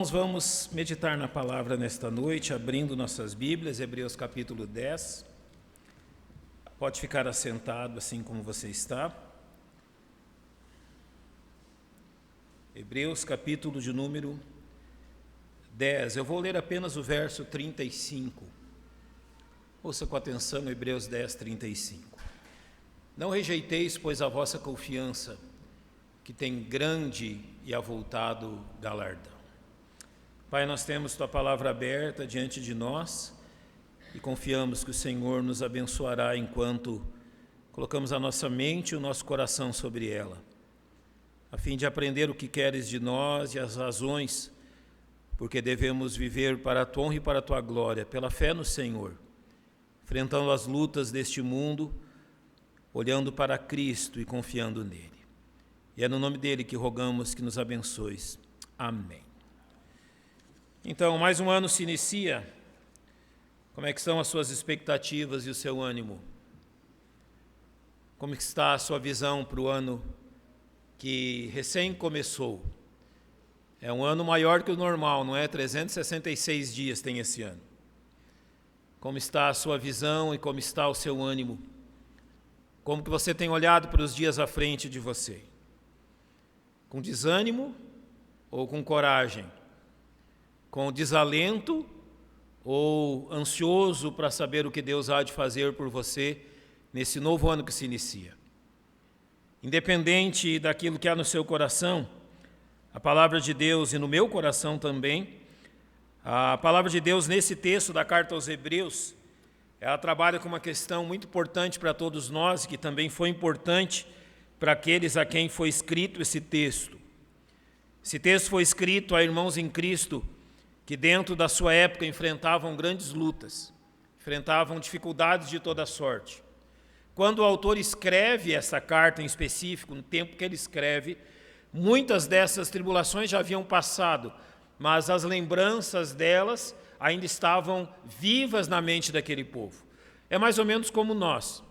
Nós vamos meditar na palavra nesta noite, abrindo nossas Bíblias, Hebreus capítulo 10. Pode ficar assentado assim como você está. Hebreus capítulo de número 10. Eu vou ler apenas o verso 35. Ouça com atenção Hebreus 10, 35. Não rejeiteis, pois, a vossa confiança, que tem grande e avultado galardão. Pai, nós temos Tua palavra aberta diante de nós e confiamos que o Senhor nos abençoará enquanto colocamos a nossa mente e o nosso coração sobre ela, a fim de aprender o que queres de nós e as razões porque devemos viver para a Tua honra e para a Tua glória, pela fé no Senhor, enfrentando as lutas deste mundo, olhando para Cristo e confiando nele. E é no nome dele que rogamos que nos abençoes. Amém. Então, mais um ano se inicia. Como é que estão as suas expectativas e o seu ânimo? Como está a sua visão para o ano que recém começou? É um ano maior que o normal, não é? 366 dias tem esse ano. Como está a sua visão e como está o seu ânimo? Como que você tem olhado para os dias à frente de você? Com desânimo ou com coragem? Com desalento ou ansioso para saber o que Deus há de fazer por você nesse novo ano que se inicia? Independente daquilo que há no seu coração, a palavra de Deus, e no meu coração também, a palavra de Deus nesse texto da carta aos Hebreus, ela trabalha com uma questão muito importante para todos nós, que também foi importante para aqueles a quem foi escrito esse texto. Esse texto foi escrito a irmãos em Cristo que dentro da sua época enfrentavam grandes lutas, enfrentavam dificuldades de toda sorte. Quando o autor escreve essa carta em específico, no tempo que ele escreve, muitas dessas tribulações já haviam passado, mas as lembranças delas ainda estavam vivas na mente daquele povo. É mais ou menos como nós.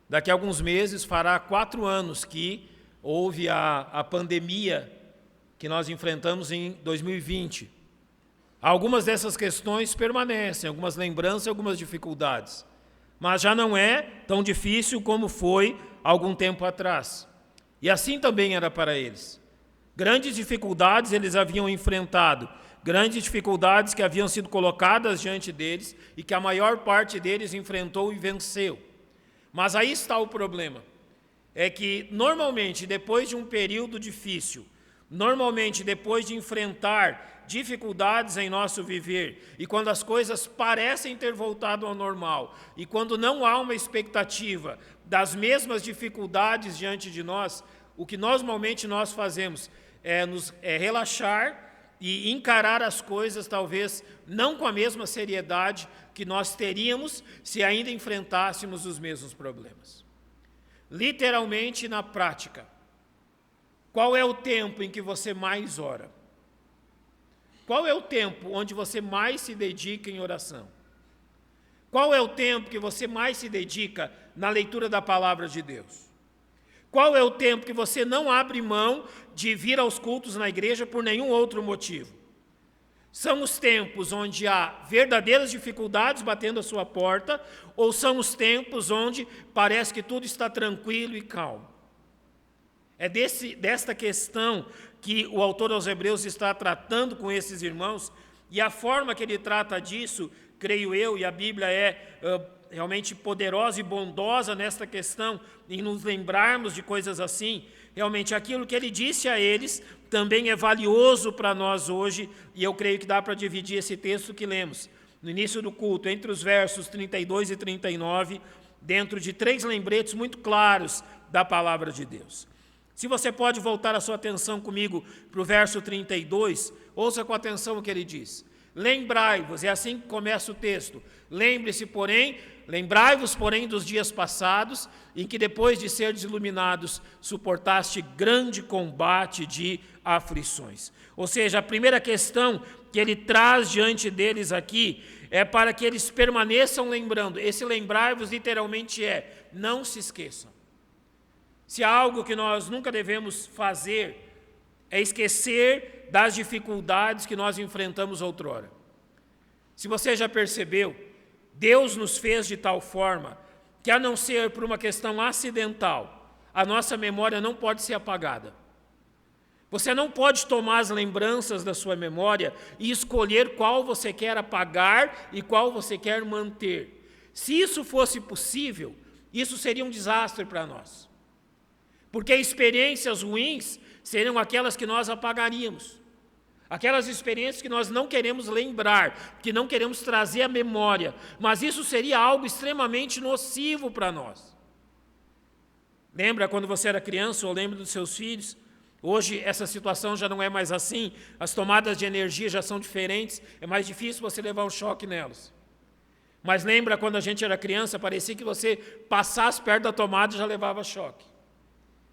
Daqui a alguns meses fará 4 anos que houve a pandemia que nós enfrentamos em 2020. Algumas dessas questões permanecem, algumas lembranças e algumas dificuldades, mas já não é tão difícil como foi algum tempo atrás. E assim também era para eles. Grandes dificuldades eles haviam enfrentado, grandes dificuldades que haviam sido colocadas diante deles e que a maior parte deles enfrentou e venceu. Mas aí está o problema, é que normalmente depois de um período difícil, normalmente depois de enfrentar dificuldades em nosso viver, e quando as coisas parecem ter voltado ao normal, e quando não há uma expectativa das mesmas dificuldades diante de nós, o que normalmente nós fazemos é relaxar e encarar as coisas talvez não com a mesma seriedade que nós teríamos se ainda enfrentássemos os mesmos problemas. Literalmente na prática, qual é o tempo em que você mais ora? Qual é o tempo onde você mais se dedica em oração? Qual é o tempo que você mais se dedica na leitura da palavra de Deus? Qual é o tempo que você não abre mão de vir aos cultos na igreja por nenhum outro motivo? São os tempos onde há verdadeiras dificuldades batendo a sua porta, ou são os tempos onde parece que tudo está tranquilo e calmo? É desta questão que o autor aos Hebreus está tratando com esses irmãos, e a forma que ele trata disso, creio eu, e a Bíblia é realmente poderosa e bondosa nesta questão, em nos lembrarmos de coisas assim. Realmente aquilo que ele disse a eles também é valioso para nós hoje, e eu creio que dá para dividir esse texto que lemos no início do culto, entre os versos 32 e 39, dentro de 3 lembretes muito claros da palavra de Deus. Se você pode voltar a sua atenção comigo para o verso 32, ouça com atenção o que ele diz. Lembrai-vos, é assim que começa o texto. Lembrai-vos, porém, dos dias passados, em que depois de seres iluminados, suportaste grande combate de aflições. Ou seja, a primeira questão que ele traz diante deles aqui é para que eles permaneçam lembrando. Esse lembrai-vos literalmente não se esqueçam. Se há algo que nós nunca devemos fazer, é esquecer das dificuldades que nós enfrentamos outrora. Se você já percebeu, Deus nos fez de tal forma que, a não ser por uma questão acidental, a nossa memória não pode ser apagada. Você não pode tomar as lembranças da sua memória e escolher qual você quer apagar e qual você quer manter. Se isso fosse possível, isso seria um desastre para nós. Porque experiências ruins seriam aquelas que nós apagaríamos. Aquelas experiências que nós não queremos lembrar, que não queremos trazer à memória. Mas isso seria algo extremamente nocivo para nós. Lembra quando você era criança ou lembra dos seus filhos? Hoje essa situação já não é mais assim, as tomadas de energia já são diferentes, é mais difícil você levar um choque nelas. Mas lembra quando a gente era criança, parecia que você passasse perto da tomada e já levava choque.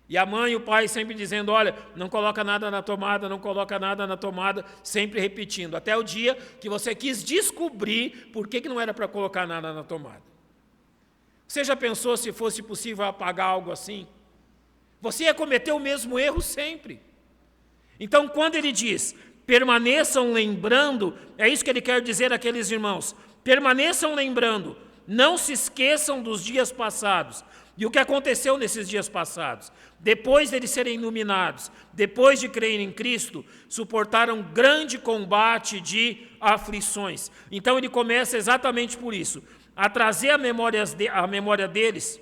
E a mãe e o pai sempre dizendo, olha, não coloca nada na tomada, não coloca nada na tomada, sempre repetindo, até o dia que você quis descobrir por que não era para colocar nada na tomada. Você já pensou se fosse possível apagar algo assim? Você ia cometer o mesmo erro sempre. Então, quando ele diz, permaneçam lembrando, é isso que ele quer dizer àqueles irmãos. Permaneçam lembrando, não se esqueçam dos dias passados. E o que aconteceu nesses dias passados? Depois deles serem iluminados, depois de crerem em Cristo, suportaram grande combate de aflições. Então, ele começa exatamente por isso, a trazer a memória deles,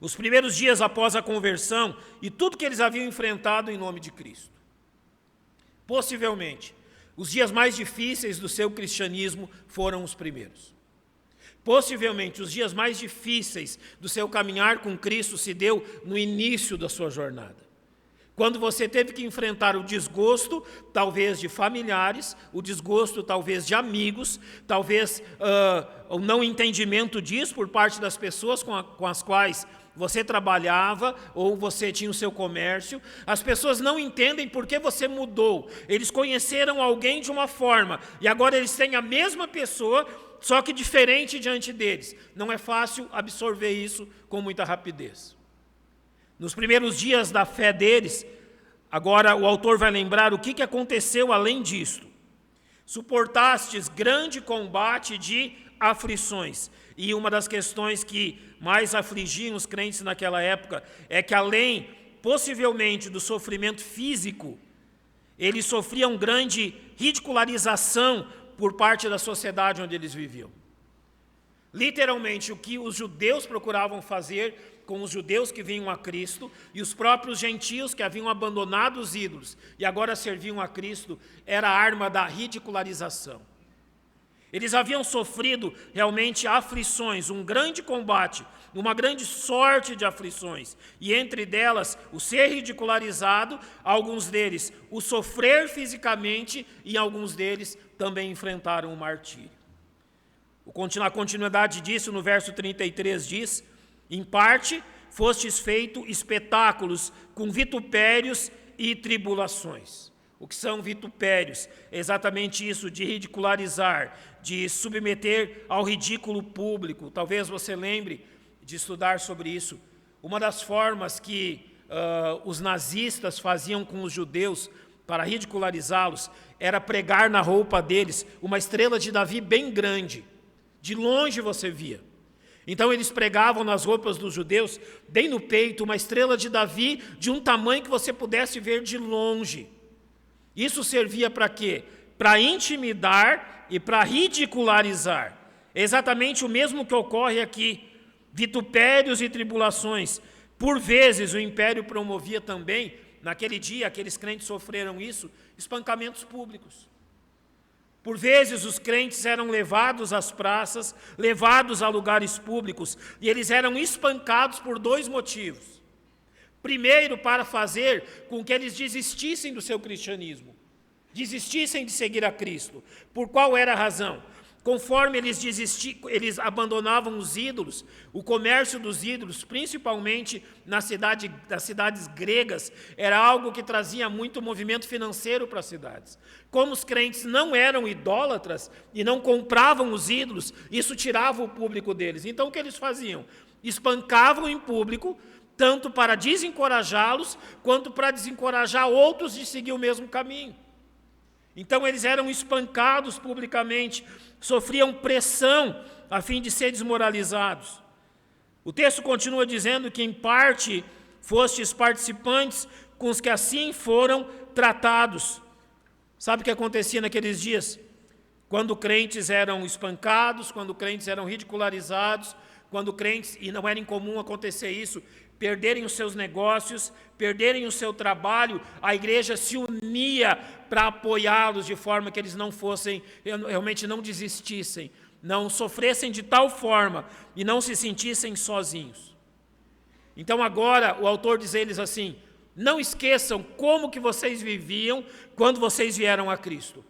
os primeiros dias após a conversão e tudo que eles haviam enfrentado em nome de Cristo. Possivelmente, os dias mais difíceis do seu cristianismo foram os primeiros. Possivelmente, os dias mais difíceis do seu caminhar com Cristo se deu no início da sua jornada. Quando você teve que enfrentar o desgosto, talvez de familiares, o desgosto talvez de amigos, talvez o não entendimento disso por parte das pessoas com as quais você trabalhava ou você tinha o seu comércio. As pessoas não entendem por que você mudou. Eles conheceram alguém de uma forma e agora eles têm a mesma pessoa, só que diferente diante deles. Não é fácil absorver isso com muita rapidez. Nos primeiros dias da fé deles, agora o autor vai lembrar o que aconteceu além disto. Suportastes grande combate de aflições. E uma das questões que mais afligiam os crentes naquela época é que, além, possivelmente, do sofrimento físico, eles sofriam grande ridicularização por parte da sociedade onde eles viviam. Literalmente, o que os judeus procuravam fazer com os judeus que vinham a Cristo e os próprios gentios que haviam abandonado os ídolos e agora serviam a Cristo, era a arma da ridicularização. Eles haviam sofrido realmente aflições, um grande combate, uma grande sorte de aflições, e entre delas o ser ridicularizado, alguns deles o sofrer fisicamente e alguns deles também enfrentaram o martírio. A continuidade disso, no verso 33 diz, em parte fostes feito espetáculos com vitupérios e tribulações. O que são vitupérios? É exatamente isso, de ridicularizar, de submeter ao ridículo público. Talvez você lembre de estudar sobre isso. Uma das formas que os nazistas faziam com os judeus para ridicularizá-los era pregar na roupa deles uma estrela de Davi bem grande. De longe você via. Então eles pregavam nas roupas dos judeus, bem no peito, uma estrela de Davi de um tamanho que você pudesse ver de longe. Isso servia para quê? Para intimidar e para ridicularizar. É exatamente o mesmo que ocorre aqui. Vitupérios e tribulações. Por vezes o império promovia também, naquele dia, aqueles crentes sofreram isso, espancamentos públicos. Por vezes os crentes eram levados às praças, levados a lugares públicos, e eles eram espancados por dois motivos. Primeiro, para fazer com que eles desistissem do seu cristianismo, desistissem de seguir a Cristo. Por qual era a razão? Conforme eles abandonavam os ídolos, o comércio dos ídolos, principalmente das cidades gregas, era algo que trazia muito movimento financeiro para as cidades. Como os crentes não eram idólatras e não compravam os ídolos, isso tirava o público deles. Então o que eles faziam? Espancavam em público, tanto para desencorajá-los, quanto para desencorajar outros de seguir o mesmo caminho. Então eles eram espancados publicamente, sofriam pressão a fim de ser desmoralizados. O texto continua dizendo que, em parte, fostes participantes com os que assim foram tratados. Sabe o que acontecia naqueles dias? Quando crentes eram espancados, quando crentes eram ridicularizados, quando crentes, e não era incomum acontecer isso, perderem os seus negócios, perderem o seu trabalho, a igreja se unia para apoiá-los de forma que eles não fossem, realmente não desistissem, não sofressem de tal forma e não se sentissem sozinhos. Então agora o autor diz a eles assim: não esqueçam como que vocês viviam quando vocês vieram a Cristo.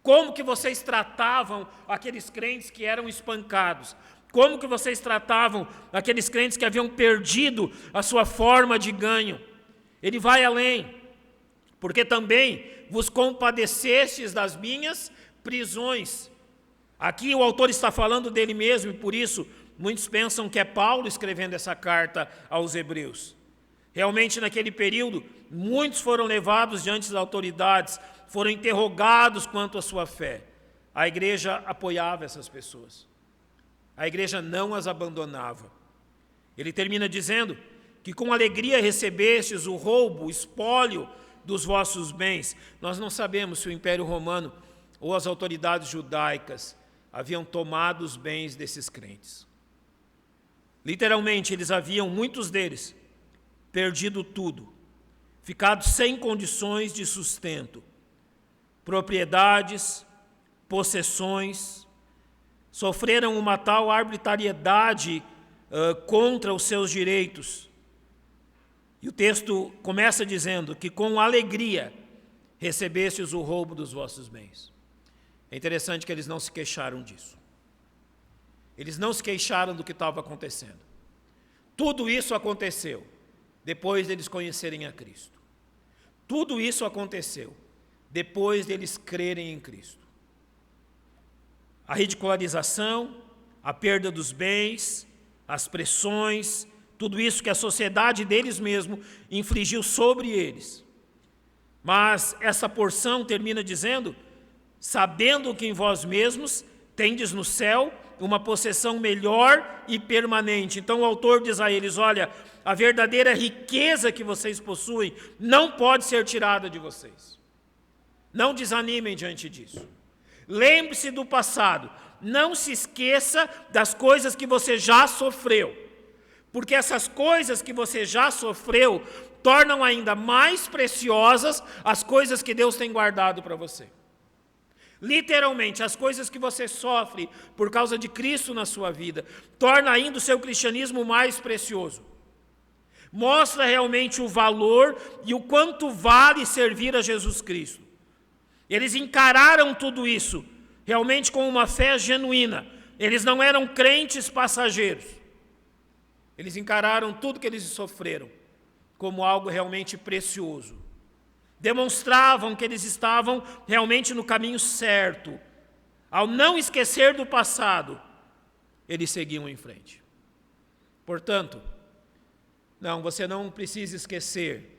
Como que vocês tratavam aqueles crentes que eram espancados. Como que vocês tratavam aqueles crentes que haviam perdido a sua forma de ganho. Ele vai além, porque também vos compadecestes das minhas prisões. Aqui o autor está falando dele mesmo, e por isso muitos pensam que é Paulo escrevendo essa carta aos Hebreus. Realmente, naquele período, muitos foram levados diante das autoridades, foram interrogados quanto à sua fé. A igreja apoiava essas pessoas. A igreja não as abandonava. Ele termina dizendo que com alegria recebestes o roubo, o espólio dos vossos bens. Nós não sabemos se o Império Romano ou as autoridades judaicas haviam tomado os bens desses crentes. Literalmente, muitos deles, perdido tudo, ficado sem condições de sustento, propriedades, possessões, sofreram uma tal arbitrariedade contra os seus direitos. E o texto começa dizendo que com alegria recebestes o roubo dos vossos bens. É interessante que eles não se queixaram disso. Eles não se queixaram do que estava acontecendo. Tudo isso aconteceu depois deles conhecerem a Cristo. Tudo isso aconteceu depois deles crerem em Cristo. A ridicularização, a perda dos bens, as pressões, tudo isso que a sociedade deles mesmo infligiu sobre eles. Mas essa porção termina dizendo: sabendo que em vós mesmos tendes no céu uma possessão melhor e permanente. Então o autor diz a eles: olha, a verdadeira riqueza que vocês possuem não pode ser tirada de vocês. Não desanimem diante disso. Lembre-se do passado. Não se esqueça das coisas que você já sofreu. Porque essas coisas que você já sofreu tornam ainda mais preciosas as coisas que Deus tem guardado para você. Literalmente, as coisas que você sofre por causa de Cristo na sua vida, torna ainda o seu cristianismo mais precioso. Mostra realmente o valor e o quanto vale servir a Jesus Cristo. Eles encararam tudo isso realmente com uma fé genuína. Eles não eram crentes passageiros. Eles encararam tudo que eles sofreram como algo realmente precioso. Demonstravam que eles estavam realmente no caminho certo. Ao não esquecer do passado, eles seguiam em frente. Portanto, você não precisa esquecer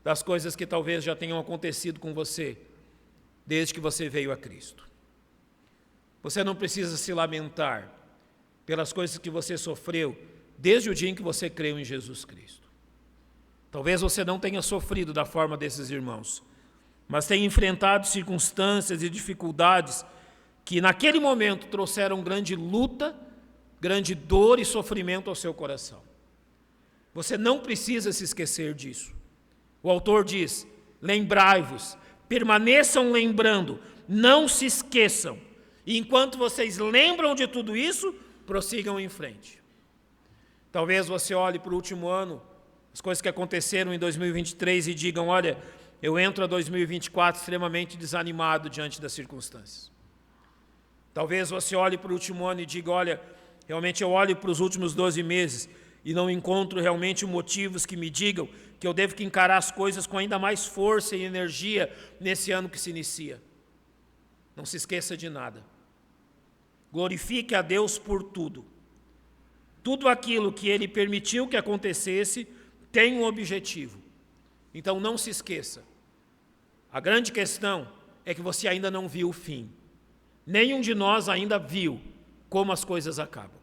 das coisas que talvez já tenham acontecido com você desde que você veio a Cristo. Você não precisa se lamentar pelas coisas que você sofreu desde o dia em que você creu em Jesus Cristo. Talvez você não tenha sofrido da forma desses irmãos, mas tenha enfrentado circunstâncias e dificuldades que naquele momento trouxeram grande luta, grande dor e sofrimento ao seu coração. Você não precisa se esquecer disso. O autor diz: lembrai-vos, permaneçam lembrando, não se esqueçam. E enquanto vocês lembram de tudo isso, prossigam em frente. Talvez você olhe para o último ano, as coisas que aconteceram em 2023 e digam: olha, eu entro a 2024 extremamente desanimado diante das circunstâncias. Talvez você olhe para o último ano e diga: olha, realmente eu olho para os últimos 12 meses e não encontro realmente motivos que me digam que eu devo encarar as coisas com ainda mais força e energia nesse ano que se inicia. Não se esqueça de nada. Glorifique a Deus por tudo. Tudo aquilo que Ele permitiu que acontecesse tem um objetivo. Então não se esqueça. A grande questão é que você ainda não viu o fim. Nenhum de nós ainda viu como as coisas acabam.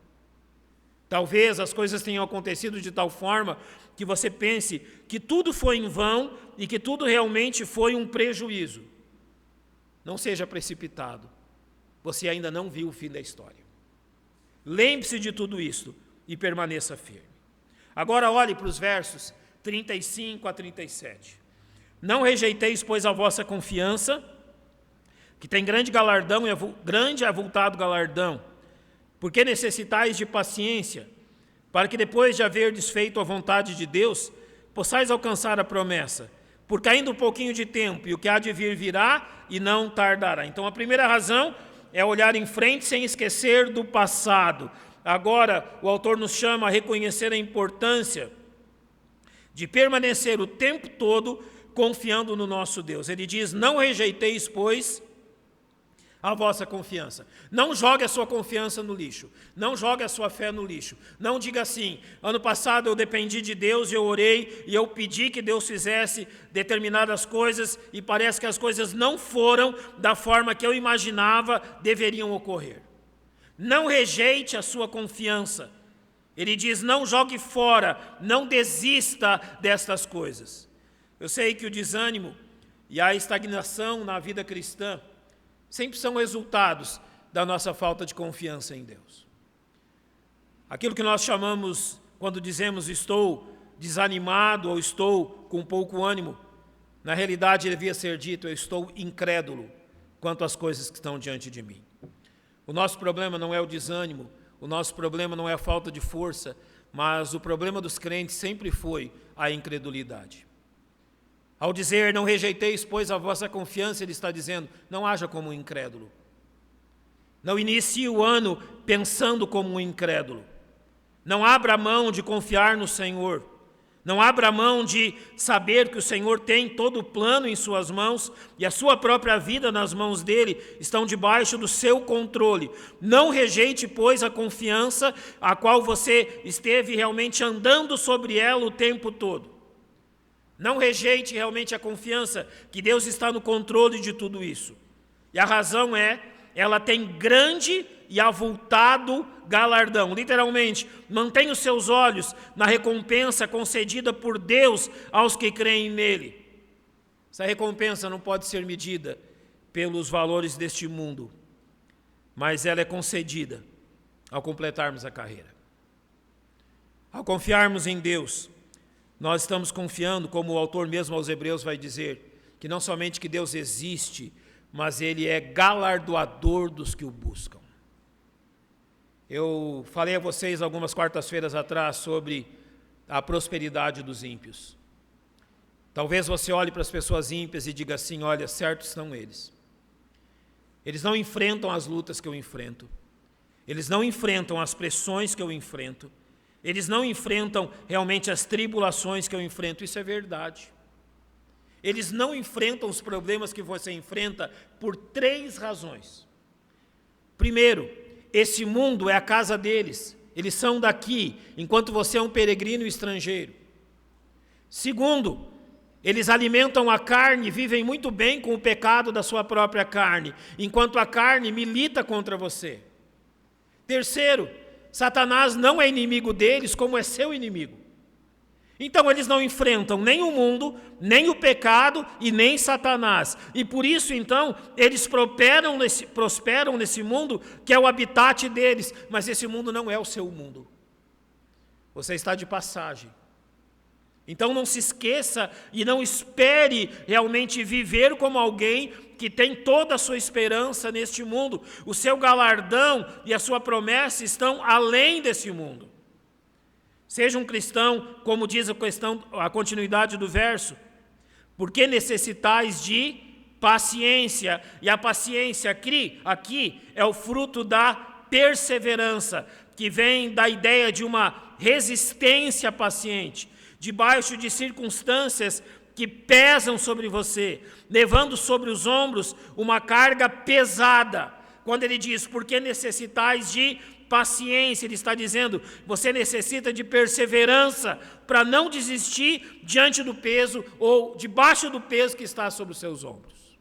Talvez as coisas tenham acontecido de tal forma que você pense que tudo foi em vão e que tudo realmente foi um prejuízo. Não seja precipitado. Você ainda não viu o fim da história. Lembre-se de tudo isso e permaneça firme. Agora olhe para os versos 35 a 37. Não rejeiteis, pois, a vossa confiança, que tem grande galardão e grande e avultado galardão, porque necessitais de paciência, para que depois de haverdes feito a vontade de Deus, possais alcançar a promessa, porque ainda um pouquinho de tempo, e o que há de vir virá e não tardará. Então a primeira razão é olhar em frente sem esquecer do passado. Agora o autor nos chama a reconhecer a importância de permanecer o tempo todo confiando no nosso Deus. Ele diz, não rejeiteis, pois, a vossa confiança. Não jogue a sua confiança no lixo. Não jogue a sua fé no lixo. Não diga assim, ano passado eu dependi de Deus, eu orei e eu pedi que Deus fizesse determinadas coisas e parece que as coisas não foram da forma que eu imaginava deveriam ocorrer. Não rejeite a sua confiança. Ele diz, não jogue fora, não desista destas coisas. Eu sei que o desânimo e a estagnação na vida cristã sempre são resultados da nossa falta de confiança em Deus. Aquilo que nós chamamos, quando dizemos estou desanimado ou estou com pouco ânimo, na realidade devia ser dito, eu estou incrédulo quanto às coisas que estão diante de mim. O nosso problema não é o desânimo, o nosso problema não é a falta de força, mas o problema dos crentes sempre foi a incredulidade. Ao dizer, não rejeiteis, pois, a vossa confiança, ele está dizendo, não haja como um incrédulo. Não inicie o ano pensando como um incrédulo. Não abra mão de confiar no Senhor. Não abra mão de saber que o Senhor tem todo o plano em suas mãos e a sua própria vida nas mãos dele estão debaixo do seu controle. Não rejeite, pois, a confiança a qual você esteve realmente andando sobre ela o tempo todo. Não rejeite realmente a confiança que Deus está no controle de tudo isso. E a razão é, ela tem grande e avultado galardão. Literalmente, mantenha os seus olhos na recompensa concedida por Deus aos que creem nele. Essa recompensa não pode ser medida pelos valores deste mundo, mas ela é concedida ao completarmos a carreira. Ao confiarmos em Deus, nós estamos confiando, como o autor mesmo aos Hebreus vai dizer, que não somente que Deus existe, mas Ele é galardoador dos que o buscam. Eu falei a vocês algumas quartas-feiras atrás sobre a prosperidade dos ímpios. Talvez você olhe para as pessoas ímpias e diga assim, olha, certos são eles. Eles não enfrentam as lutas que eu enfrento. Eles não enfrentam as pressões que eu enfrento. Eles não enfrentam realmente as tribulações que eu enfrento, isso é verdade. Eles não enfrentam os problemas que você enfrenta por 3 razões. Primeiro, esse mundo é a casa deles, eles são daqui, enquanto você é um peregrino estrangeiro. Segundo, eles alimentam a carne, vivem muito bem com o pecado da sua própria carne, enquanto a carne milita contra você. Terceiro, Satanás não é inimigo deles, como é seu inimigo. Então eles não enfrentam nem o mundo, nem o pecado e nem Satanás. E por isso, então, eles prosperam nesse mundo que é o habitat deles. Mas esse mundo não é o seu mundo. Você está de passagem. Então não se esqueça e não espere realmente viver como alguém que tem toda a sua esperança neste mundo. O seu galardão e a sua promessa estão além desse mundo. Seja um cristão, como diz a continuidade do verso, porque necessitais de paciência. E a paciência aqui é o fruto da perseverança, que vem da ideia de uma resistência paciente, debaixo de circunstâncias que pesam sobre você, levando sobre os ombros uma carga pesada. Quando ele diz, porque necessitais de paciência, ele está dizendo, você necessita de perseverança para não desistir diante do peso ou debaixo do peso que está sobre os seus ombros.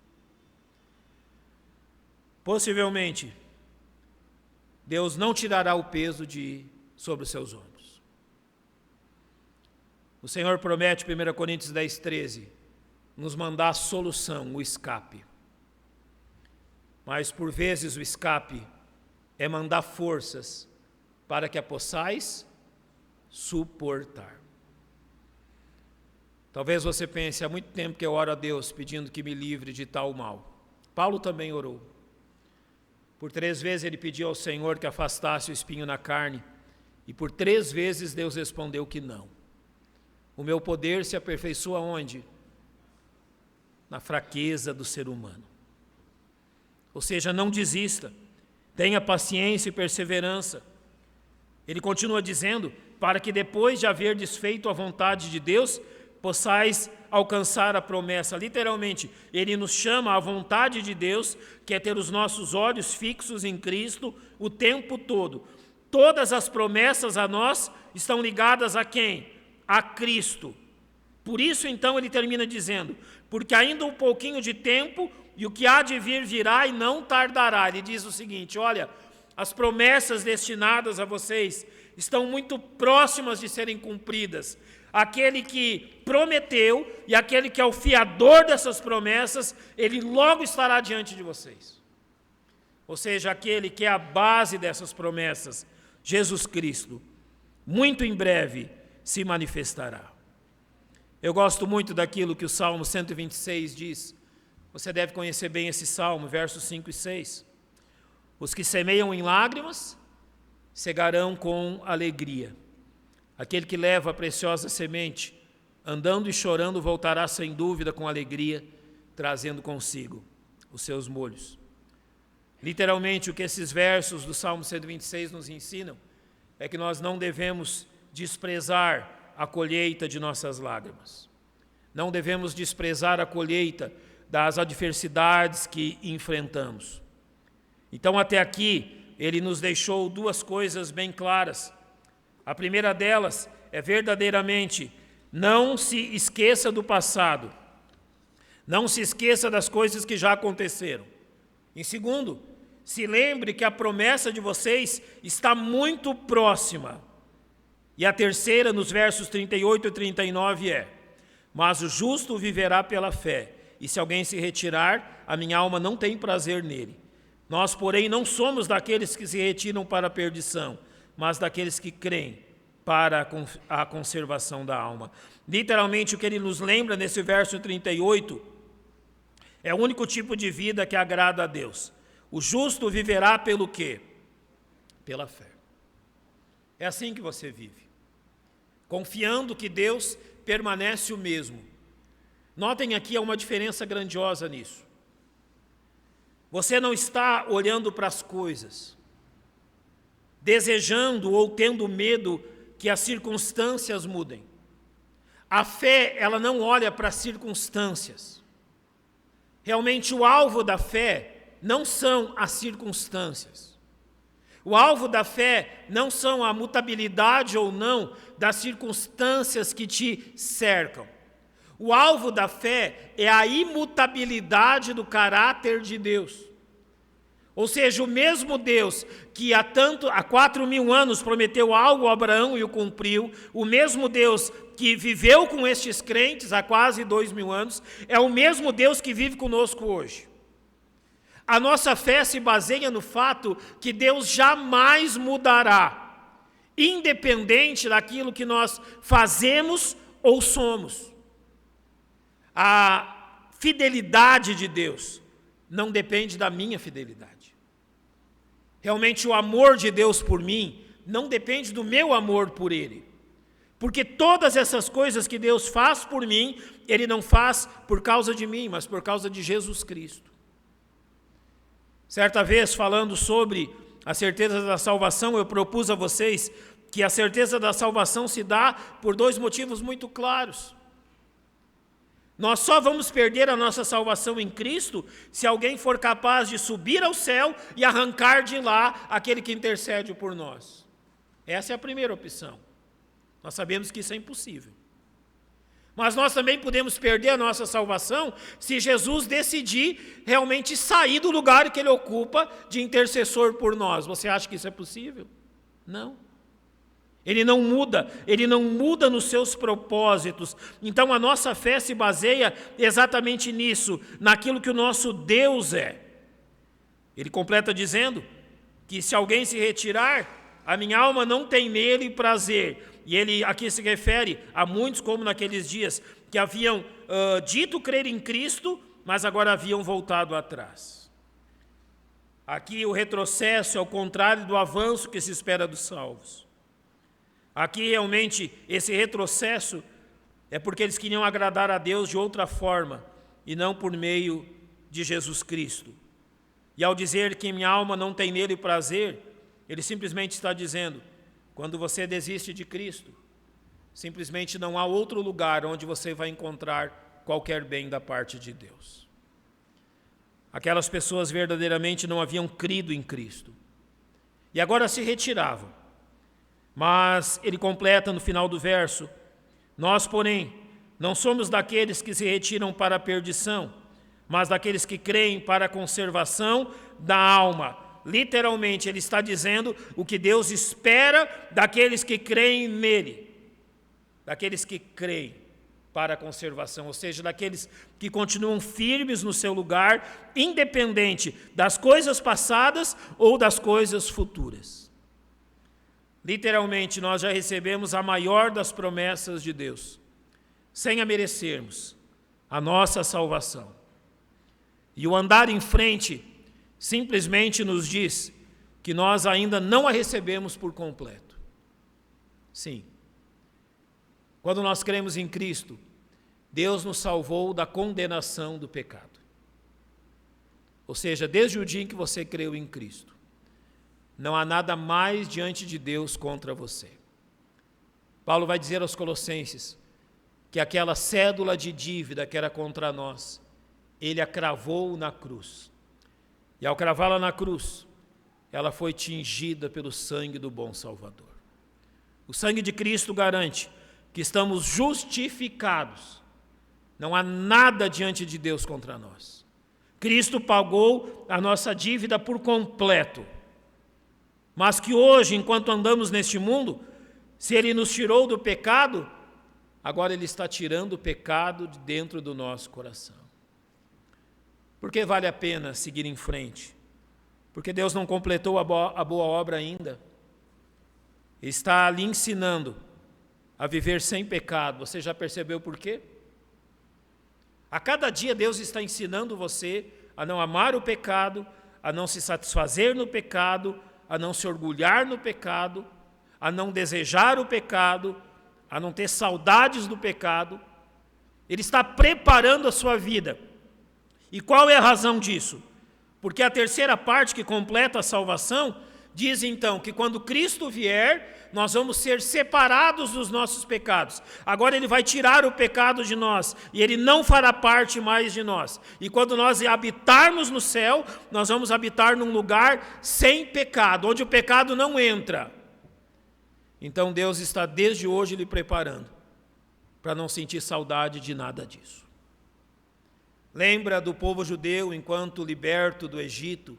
Possivelmente, Deus não tirará o peso sobre os seus ombros. O Senhor promete, 1 Coríntios 10:13, nos mandar a solução, o escape. Mas, por vezes, o escape é mandar forças para que a possais suportar. Talvez você pense, há muito tempo que eu oro a Deus pedindo que me livre de tal mal. Paulo também orou. Por 3 vezes ele pediu ao Senhor que afastasse o espinho na carne, e por 3 vezes Deus respondeu que não. O meu poder se aperfeiçoa onde? Na fraqueza do ser humano. Ou seja, não desista, tenha paciência e perseverança. Ele continua dizendo, para que depois de haver desfeito a vontade de Deus, possais alcançar a promessa. Literalmente, ele nos chama à vontade de Deus, que é ter os nossos olhos fixos em Cristo o tempo todo. Todas as promessas a nós estão ligadas a quem? A Cristo. Por isso, então, ele termina dizendo, porque ainda um pouquinho de tempo, e o que há de vir virá e não tardará. Ele diz o seguinte, olha, as promessas destinadas a vocês estão muito próximas de serem cumpridas. Aquele que prometeu e aquele que é o fiador dessas promessas, ele logo estará diante de vocês. Ou seja, aquele que é a base dessas promessas, Jesus Cristo, muito em breve se manifestará. Eu gosto muito daquilo que o Salmo 126 diz. Você deve conhecer bem esse salmo, versos 5 e 6. Os que semeiam em lágrimas, cegarão com alegria. Aquele que leva a preciosa semente, andando e chorando, voltará sem dúvida com alegria, trazendo consigo os seus molhos. Literalmente, o que esses versos do Salmo 126 nos ensinam é que nós não devemos desprezar a colheita de nossas lágrimas. Não devemos desprezar a colheita das adversidades que enfrentamos. Então, até aqui, ele nos deixou 2 coisas bem claras. A primeira delas é verdadeiramente, não se esqueça do passado. Não se esqueça das coisas que já aconteceram. Em segundo, se lembre que a promessa de vocês está muito próxima. E a terceira, nos versos 38 e 39 é, mas o justo viverá pela fé. E se alguém se retirar, a minha alma não tem prazer nele. Nós, porém, não somos daqueles que se retiram para a perdição, mas daqueles que creem para a conservação da alma. Literalmente, o que ele nos lembra nesse verso 38 é o único tipo de vida que agrada a Deus. O justo viverá pelo quê? Pela fé. É assim que você vive, confiando que Deus permanece o mesmo. Notem aqui, há uma diferença grandiosa nisso. Você não está olhando para as coisas, desejando ou tendo medo que as circunstâncias mudem. A fé, ela não olha para as circunstâncias. Realmente, o alvo da fé não são as circunstâncias. O alvo da fé não são a mutabilidade ou não das circunstâncias que te cercam. O alvo da fé é a imutabilidade do caráter de Deus. Ou seja, o mesmo Deus que há 4.000 anos prometeu algo a Abraão e o cumpriu, o mesmo Deus que viveu com estes crentes há quase 2.000 anos, é o mesmo Deus que vive conosco hoje. A nossa fé se baseia no fato que Deus jamais mudará, independente daquilo que nós fazemos ou somos. A fidelidade de Deus não depende da minha fidelidade. Realmente o amor de Deus por mim não depende do meu amor por Ele. Porque todas essas coisas que Deus faz por mim, Ele não faz por causa de mim, mas por causa de Jesus Cristo. Certa vez, falando sobre a certeza da salvação, eu propus a vocês que a certeza da salvação se dá por 2 motivos muito claros. Nós só vamos perder a nossa salvação em Cristo se alguém for capaz de subir ao céu e arrancar de lá aquele que intercede por nós. Essa é a primeira opção. Nós sabemos que isso é impossível. Mas nós também podemos perder a nossa salvação se Jesus decidir realmente sair do lugar que ele ocupa de intercessor por nós. Você acha que isso é possível? Não. Ele não muda nos seus propósitos. Então a nossa fé se baseia exatamente nisso, naquilo que o nosso Deus é. Ele completa dizendo que se alguém se retirar, a minha alma não tem nele prazer. E ele aqui se refere a muitos, como naqueles dias, que haviam dito crer em Cristo, mas agora haviam voltado atrás. Aqui o retrocesso é o contrário do avanço que se espera dos salvos. Aqui realmente esse retrocesso é porque eles queriam agradar a Deus de outra forma e não por meio de Jesus Cristo. E ao dizer que minha alma não tem nele prazer, ele simplesmente está dizendo, quando você desiste de Cristo, simplesmente não há outro lugar onde você vai encontrar qualquer bem da parte de Deus. Aquelas pessoas verdadeiramente não haviam crido em Cristo e agora se retiravam. Mas ele completa no final do verso, nós, porém, não somos daqueles que se retiram para a perdição, mas daqueles que creem para a conservação da alma. Literalmente, ele está dizendo o que Deus espera daqueles que creem nele, daqueles que creem para a conservação, ou seja, daqueles que continuam firmes no seu lugar, independente das coisas passadas ou das coisas futuras. Literalmente, nós já recebemos a maior das promessas de Deus, sem a merecermos, a nossa salvação. E o andar em frente simplesmente nos diz que nós ainda não a recebemos por completo. Sim. Quando nós cremos em Cristo, Deus nos salvou da condenação do pecado. Ou seja, desde o dia em que você creu em Cristo, não há nada mais diante de Deus contra você. Paulo vai dizer aos Colossenses que aquela cédula de dívida que era contra nós, ele a cravou na cruz. E ao cravá-la na cruz, ela foi tingida pelo sangue do bom Salvador. O sangue de Cristo garante que estamos justificados. Não há nada diante de Deus contra nós. Cristo pagou a nossa dívida por completo. Mas que hoje, enquanto andamos neste mundo, se Ele nos tirou do pecado, agora Ele está tirando o pecado de dentro do nosso coração. Por que vale a pena seguir em frente? Porque Deus não completou a boa obra ainda. Ele está lhe ensinando a viver sem pecado. Você já percebeu por quê? A cada dia Deus está ensinando você a não amar o pecado, a não se satisfazer no pecado, a não se orgulhar no pecado, a não desejar o pecado, a não ter saudades do pecado. Ele está preparando a sua vida. E qual é a razão disso? Porque a terceira parte que completa a salvação diz então que quando Cristo vier, nós vamos ser separados dos nossos pecados. Agora Ele vai tirar o pecado de nós e Ele não fará parte mais de nós. E quando nós habitarmos no céu, nós vamos habitar num lugar sem pecado, onde o pecado não entra. Então Deus está desde hoje lhe preparando para não sentir saudade de nada disso. Lembra do povo judeu enquanto liberto do Egito,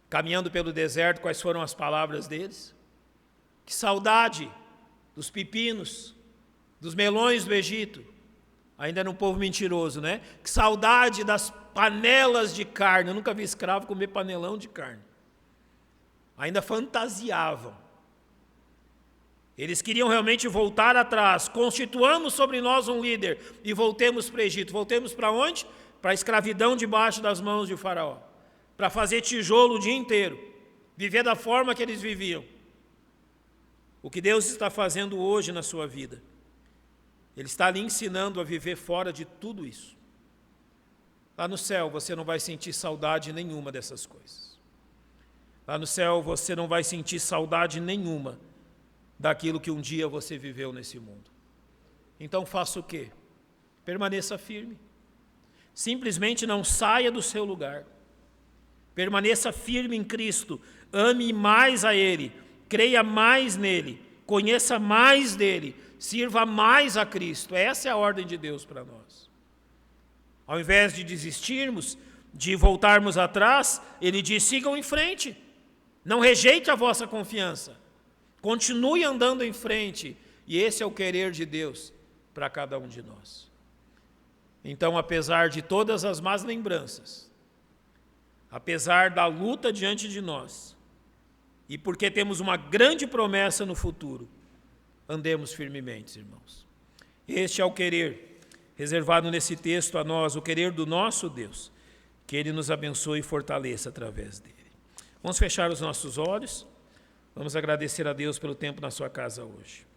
caminhando pelo deserto, quais foram as palavras deles? Que saudade dos pepinos, dos melões do Egito. Ainda era um povo mentiroso, né? Que saudade das panelas de carne. Eu nunca vi escravo comer panelão de carne. Ainda fantasiavam. Eles queriam realmente voltar atrás. Constituamos sobre nós um líder e voltemos para o Egito. Voltemos para onde? Para a escravidão debaixo das mãos de Faraó. Para fazer tijolo o dia inteiro. Viver da forma que eles viviam. O que Deus está fazendo hoje na sua vida? Ele está lhe ensinando a viver fora de tudo isso. Lá no céu você não vai sentir saudade nenhuma dessas coisas. Lá no céu você não vai sentir saudade nenhuma daquilo que um dia você viveu nesse mundo. Então faça o quê? permaneça firme. Simplesmente não saia do seu lugar. Permaneça firme em Cristo, ame mais a Ele, creia mais nele, conheça mais dele, sirva mais a Cristo. Essa é a ordem de Deus para nós. Ao invés de desistirmos, de voltarmos atrás, Ele diz: sigam em frente, não rejeite a vossa confiança, continue andando em frente, e esse é o querer de Deus para cada um de nós. Então, apesar de todas as más lembranças, apesar da luta diante de nós, e porque temos uma grande promessa no futuro, andemos firmemente, irmãos. Este é o querer reservado nesse texto a nós, o querer do nosso Deus, que Ele nos abençoe e fortaleça através dele. Vamos fechar os nossos olhos, vamos agradecer a Deus pelo tempo na sua casa hoje.